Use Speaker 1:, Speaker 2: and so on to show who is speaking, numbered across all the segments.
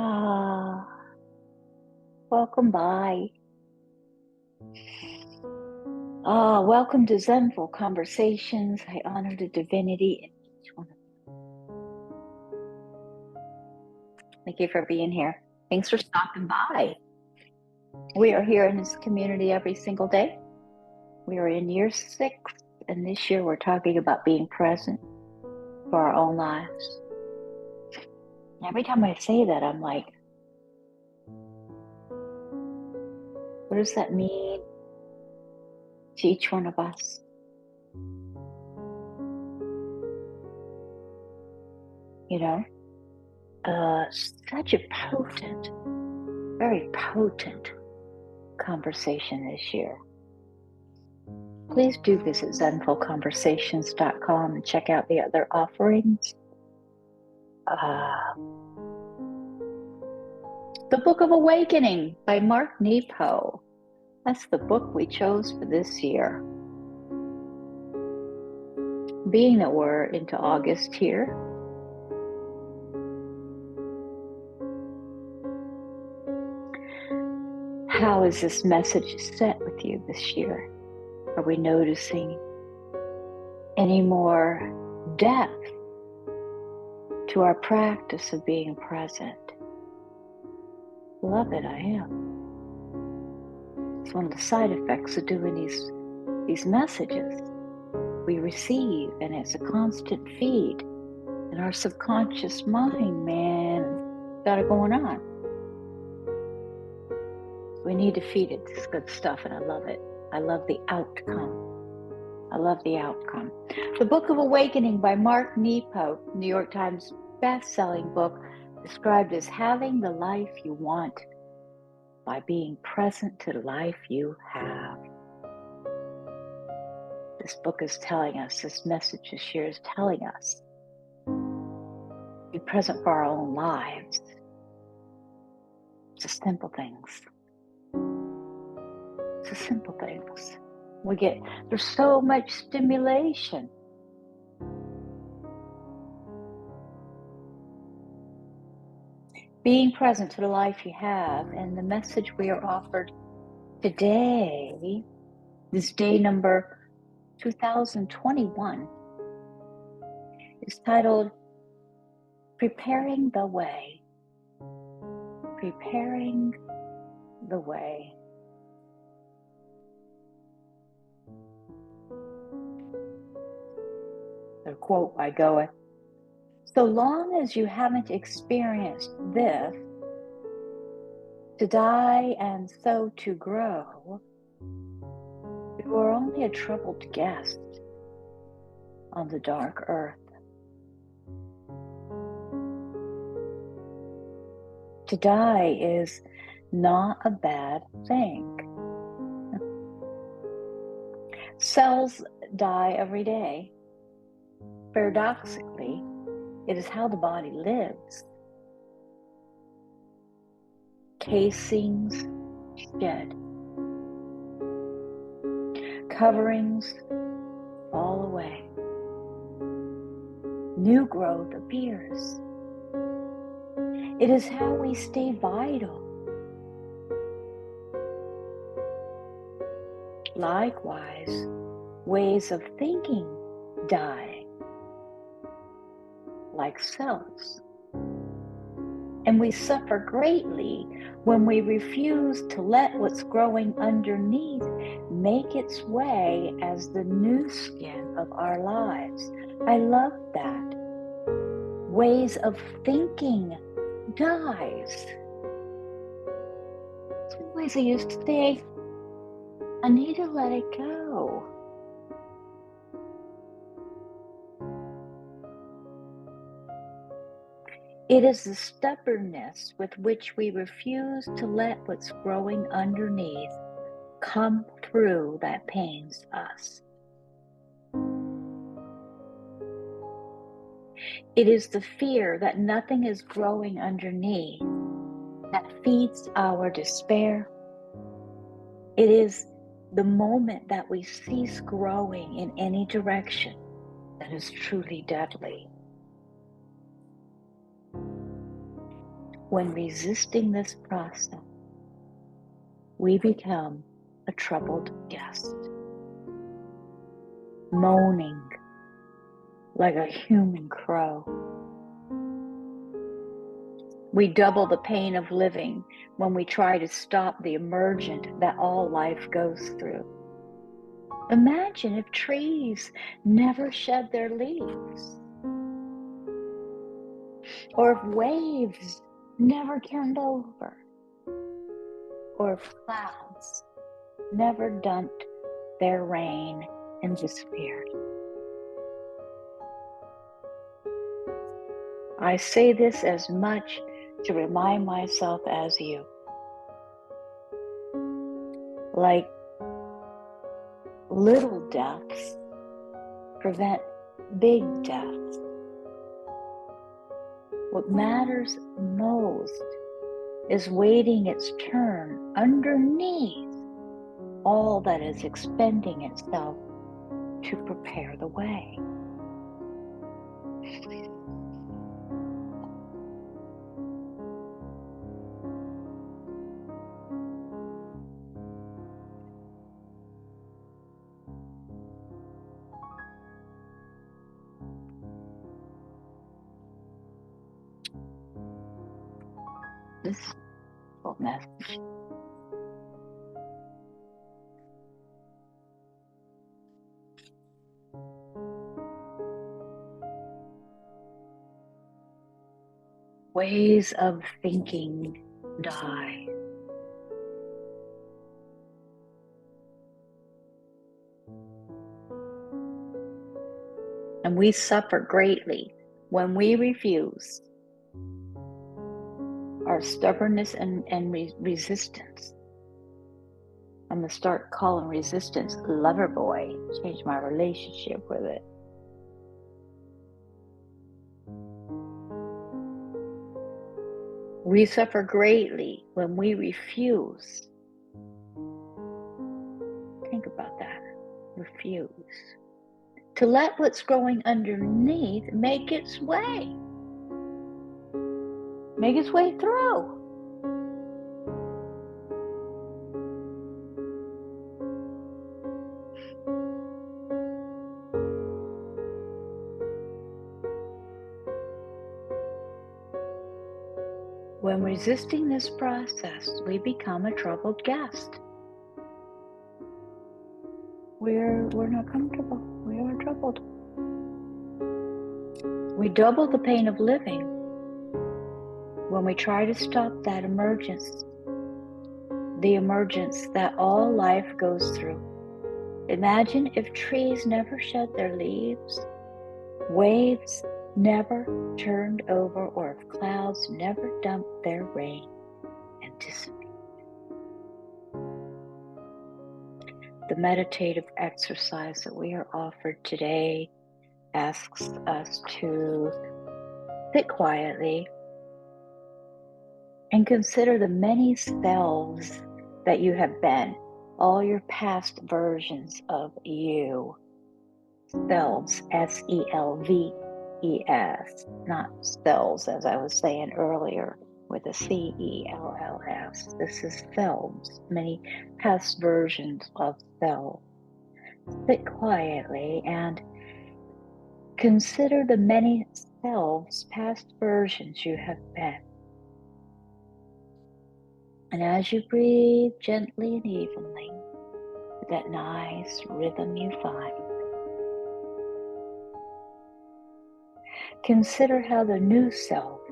Speaker 1: Ah, welcome by. Welcome to Zenful Conversations. I honor the divinity in each one of you. Thank you for being here. Thanks for stopping by. We are here in this community every single day. We are in year 6, and this year we're talking about being present for our own lives. Every time I say that, I'm like, what does that mean to each one of us? You know, such a potent, very potent conversation this year. Please do visit zenfulconversations.com and check out the other offerings. The Book of Awakening by Mark NEPO. That's the book we chose for this year. Being that we're into August here, how is this message set with you this year? Are we noticing any more depth to our practice of being present? Love it, I am. It's one of the side effects of doing these messages we receive, and it's a constant feed in our subconscious mind, man. Got it going on. We need to feed it this good stuff, and I love it. I love the outcome. The Book of Awakening by Mark NEPO, New York Times best-selling book, described as having the life you want by being present to the life you have. This book is telling us, this message this year is telling us, be present for our own lives. It's the simple things. It's the simple things. There's so much stimulation. Being present to the life you have, and the message we are offered today, this day number 2021, is titled Preparing the Way. Preparing the Way. The quote by Goethe: so long as you haven't experienced this, to die and so to grow, you are only a troubled guest on the dark earth. To die is not a bad thing. Cells die every day. Paradoxically, it is how the body lives. Casings shed. Coverings fall away. New growth appears. It is how we stay vital. Likewise, ways of thinking die, like cells. And we suffer greatly when we refuse to let what's growing underneath make its way as the new skin of our lives. I love that. Ways of thinking dies. Some ways I used to think, I need to let it go. It is the stubbornness with which we refuse to let what's growing underneath come through that pains us. It is the fear that nothing is growing underneath that feeds our despair. It is the moment that we cease growing in any direction that is truly deadly. when resisting this process, we become a troubled guest, moaning like a human crow. We double the pain of living when we try to stop the emergent that all life goes through. Imagine if trees never shed their leaves, or if waves never turned over, or if clouds never dumped their rain and disappeared. I say this as much to remind myself as you. Like little deaths prevent big deaths. What matters most is waiting its turn underneath all that is expending itself to prepare the way. This is a message. Ways of thinking die. And we suffer greatly when we refuse. Our stubbornness and resistance. I'm going to start calling resistance lover boy. Change my relationship with it. We suffer greatly when we refuse. Think about that. Refuse. To let what's growing underneath make its way. Make its way through. When resisting this process, we become a troubled guest. We're not comfortable. We are troubled. We double the pain of living when we try to stop that emergence, the emergence that all life goes through. Imagine if trees never shed their leaves, waves never turned over, or if clouds never dumped their rain and disappeared. The meditative exercise that we are offered today asks us to sit quietly and consider the many selves that you have been, all your past versions of you. Selves, S-E-L-V-E-S, not cells, as I was saying earlier, with a C-E-L-L-S. This is selves, many past versions of self. Sit quietly and consider the many selves, past versions you have been. And as you breathe gently and evenly, with that nice rhythm you find, consider how the new self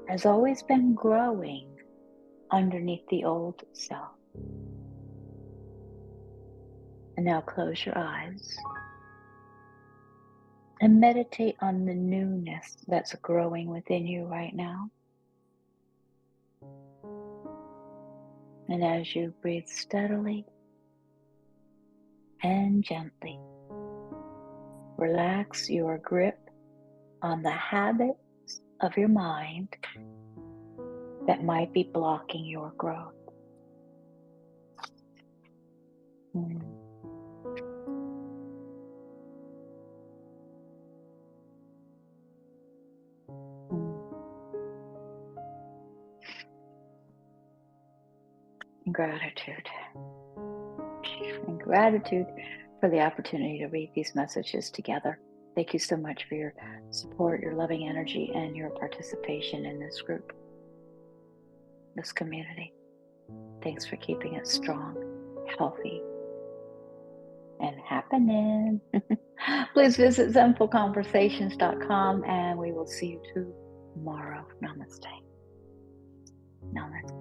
Speaker 1: has always been growing underneath the old self. And now close your eyes and meditate on the newness that's growing within you right now. And as you breathe steadily and gently, relax your grip on the habits of your mind that might be blocking your growth. gratitude. And gratitude for the opportunity to read these messages together. Thank you so much for your support, your loving energy, and your participation in this group, this community. Thanks for keeping it strong, healthy, and happening. Please visit zenfulconversations.com and we will see you tomorrow. Namaste. Namaste.